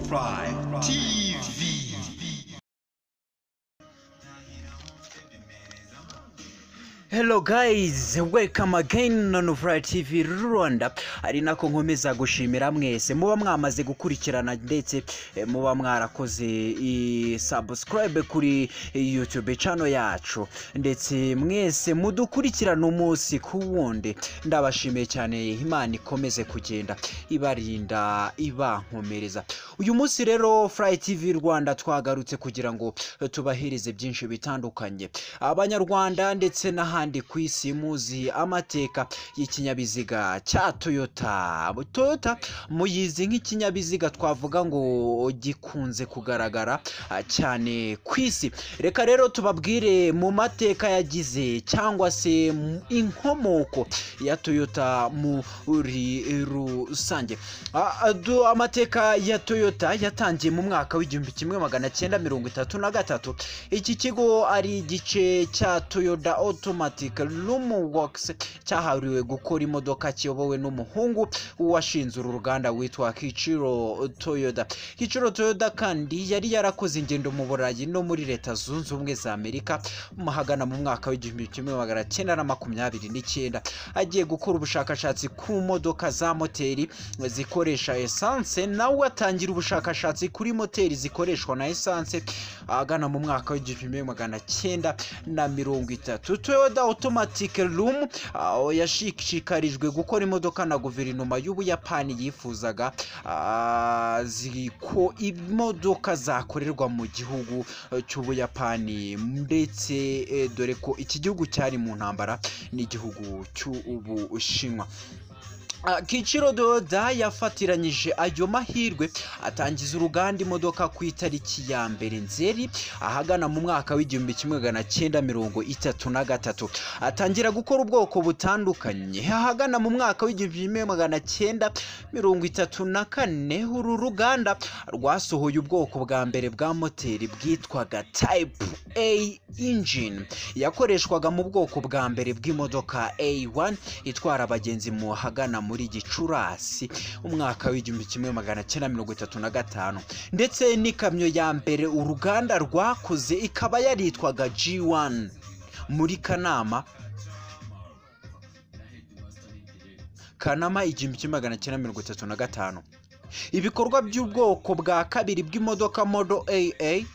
Fry TV. Hello guys, welcome again on Fry TV Rwanda. Ari nako nkomeza gushimira mwese muba mwamaze gukurikirana ndetse muba mwarakoze subscribe kuri YouTube channel yacu ndetse mwese mudukurikirana umunsi ku wundi. Ndabashimiye cyane, Imana ikomeze kugenda ibarinda ibankomereza. Uyu munsi rero Fry TV Rwanda twagarutse kugira ngo tubahereze byinshi bitandukanye. Abanyarwanda ndetse handi ku isi muzi amateka y'ikinyabiziga cya Toyota. Toyota muyizi nk'ikinyabiziga twavuga ngo gikunze kugaragara cyane ku isi. Reka rero tubabwire mu mateka yagize cyangwa se inkomoko ya Toyota muri rusange. Amateka ya Toyota yatangiye mu mwaka w'1933. Iki kigo ari igice cya Toyota Automatic Loom Works cyahariwe gukora imodoka kiyobowe n'umuhungu washinze uru ruganda witwa Kiichiro Toyoda. Kiichiro Toyoda kandi yari yarakoze ingendo mu Burayi no muri Leta Zunze Ubumwe za Amerika mahagana mu mwaka w'1929 agiye gukora ubushakashatsi ku modoka za moteri zikoresha essence. Nawe atangira ubushakashatsi kuri moteri zikoreshwa na essence agana mu mwaka w'1930. Toyota Automatic Loom yashishikarijwe gukora imodoka na guverinoma y'Ubuyapani yifuzaga ko imodoka zakorerwa mu gihugu cy'Ubuyapani ndetse dore ko iki gihugu cyari mu ntambara n'igihugu cy'Ubushinwa. Kiichiro Toyoda yafatiranyije ayo mahirwe atangiza uruganda imodoka ku itariki ya mbere Nzeri ahagana mu mwaka w'1933. Atangira gukora ubwoko butandukanye. Ahagana mu mwaka w'1934 uru ruganda rwasohoye ubwoko bwa mbere bwa moteri bwitwaga Type A engine yakoreshwaga mu bwoko bwa mbere bw'imodoka A1 itwara abagenzi mu hagana muri Gicurasi umwaka w'1935 ndetse n'ikamyo ya mbere uruganda rwakoze ikaba yaritwaga G1 muri Kanama 1935. Ibikorwa by'ubwoko bwa kabiri bw'imodoka Model AA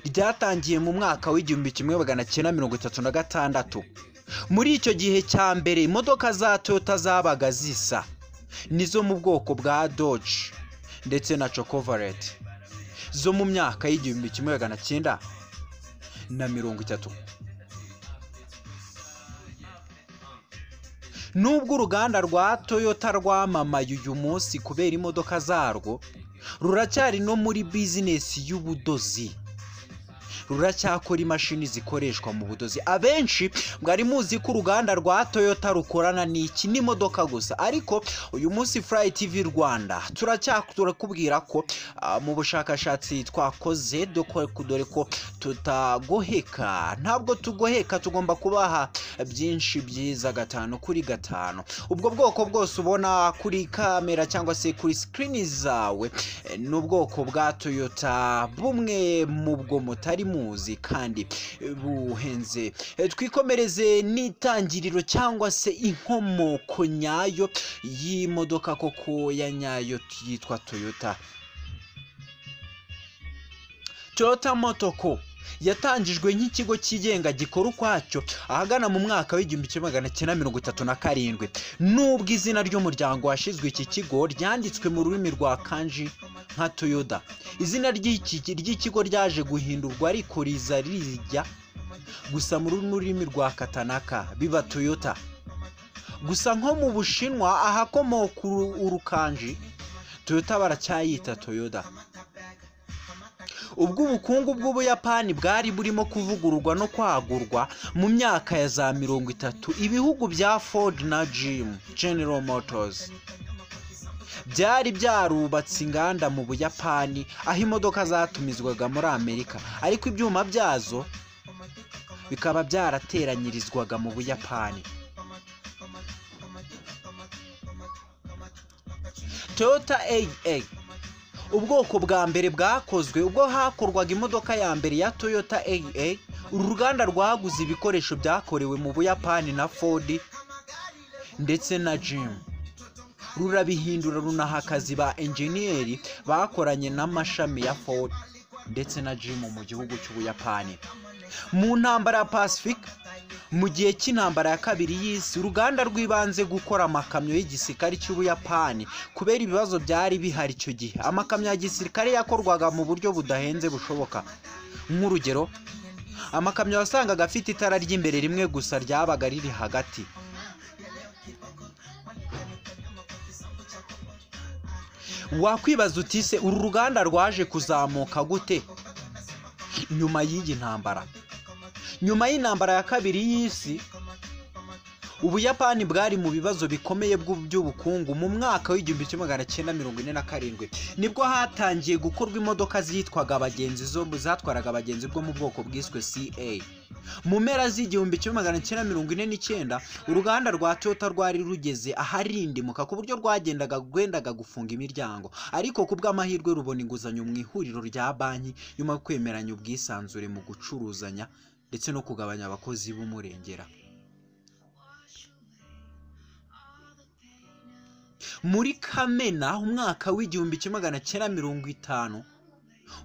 ryatangiye mu mwaka w'1936. Muri icyo gihe cya mbere imodoka za Toyota zabaga zisa nizo mu bwoko bwa Dodge ndetse na Chevrolet zo mu myaka w'1930. Nubwo uruganda rwa Toyota rwamamaye uyu munsi kubera imodoka zarwo, ruracyari no muri business y'ubudozi. Ruracyakora imashini zikoreshwa mu budozi. Abenshi mwari muzi ko uruganda rwa Toyota rukorana n'iki n'imodoka gusa, ariko uyu munsi Fry TV Rwanda turakubwira ko mu bushakashatsi twakoze dore ko tutagoheka, ntabwo tugoheka, tugomba kubaha byinshi byiza 5 kuri 5. Ubwo bwoko bwose ubona kuri kamera cyangwa se kuri screen zawe n'ubwoko bwa Toyota bumwe mu bwo mutari muzi kandi buhenze. Twikomereze n'itangiriro cyangwa se inkomoko nyayo y'imodoka koko ya nyayo yitwa Toyota. Toyota Motor Co yatangijwe nk'ikigo cyigenga gikora ukwacyo ahagana mu mwaka w'1937. Nubwo izina ry'umuryango washizwe iki kigo ryanditswe mu rurimi rwa kanji nka Toyota, izina ry'ikigo ryaje guhindurwa ariko rijya gusa mu rurimi rwa Katanaka biba Toyota. Gusa nko mu Bushinwa ahakomoka urukanji Toyota baracyayita Toyota. Ubwo ubukungu bw'Ubuyapani bwari burimo kuvugururwa no kwagurwa mu myaka ya za 30, ibihugu bya Ford na General Motors byari byarubatse inganda mu Buyapani aho imodoka zatumizwaga muri Amerika, ariko ibyuma byazo bikaba byarateranyirizwaga mu Buyapani. Toyota AA ubwoko bwa mbere bwakozwe ubwo hakorwaga imodoka ya mbere ya Toyota AA. Uru ruganda rwaguze ibikoresho byakorewe mu Buyapani na Ford ndetse na GM, rurabihindura runaha akazi ba engineer bakoranye n'amashami ya Ford ndetse na GM mu gihugu cy'Ubuyapani. Mu ntambara ya Pacific, mu gihe cy'intambara ya kabiri y'isi, uruganda rw'ibanze gukora amakamyo y'igisirikare cy'Ubuyapani kubera ibibazo byari bihari icyo gihe. Amakamyo ya gisirikare yakorwaga mu buryo budahenze bushoboka. Nk'urugero, amakamyo wasangaga afite itara ry'imbere rimwe gusa ryabaga riri hagati. Wakwibaza uti se uru ruganda rwaje kuzamuka gute nyuma y'iyi ntambara? Nyuma y'intambara ya kabiri y'isi, Ubuyapani bwari mu bibazo bikomeye by'ubukungu. Mu mwaka w'1947 nibwo hatangiye gukorwa imodoka zitwaga abagenzi zatwaraga abagenzi bwo mu bwoko bwiswe CA. Mu mpera z'1949 uruganda rwa Toyota rwari rugeze aharindimuka ku buryo rwendaga gufunga imiryango, ariko ku bw'amahirwe rubona inguzanyo mu ihuriro rya banki nyuma yo kwemeranya ubwisanzure mu gucuruzanya ndetse no kugabanya abakozi b'umurengera. Muri Kamena umwaka w'1950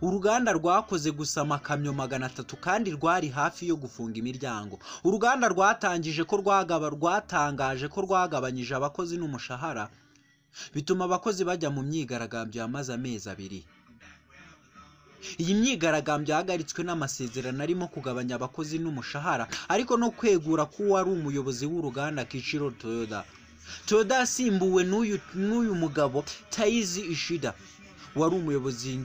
uruganda rwakoze gusa amakamyo 300 kandi rwari hafi yo gufunga imiryango. Uruganda rwatangaje ko rwagabanyije abakozi n'umushahara, bituma abakozi bajya mu myigaragambyo yamaze amezi 2. Iyi myigaragambyo yahagaritswe n'amasezerano arimo kugabanya abakozi n'umushahara ariko no kwegura ko wari umuyobozi w'uruganda Kiichiro Toyoda. Toyoda yasimbuwe n'uyu mugabo Taizi Ishida, wari umuyobozi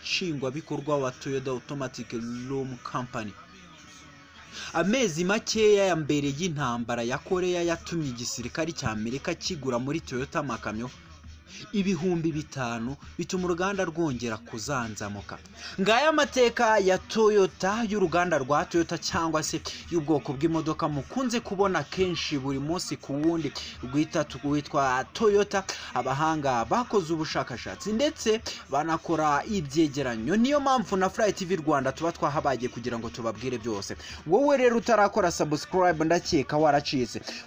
nshingwabikorwa wa Toyota Automatic Loom Company. Amezi makeya ya mbere y'intambara ya Korea yatumye igisirikare cya Amerika kigura muri Toyota amakamyo 5,000 bituma uruganda rwongera kuzanzamuka. Ngaya amateka ya Toyota, y'uruganda rwa Toyota cyangwa se y'ubwoko bw'imodoka mukunze kubona kenshi buri munsi ku wundi witwa Toyota. Abahanga bakoze ubushakashatsi ndetse banakora ibyegeranyo, niyo mpamvu na Fly TV Rwanda tuba twahabagiye kugira ngo tubabwire byose. Wowe rero utarakora subscribe ndakeka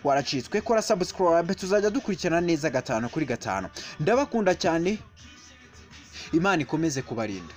waracitswe, kora subscribe tuzajya dukurikirana neza 5 kuri 5. Ndabakunda cyane, Imana ikomeze kubarinda.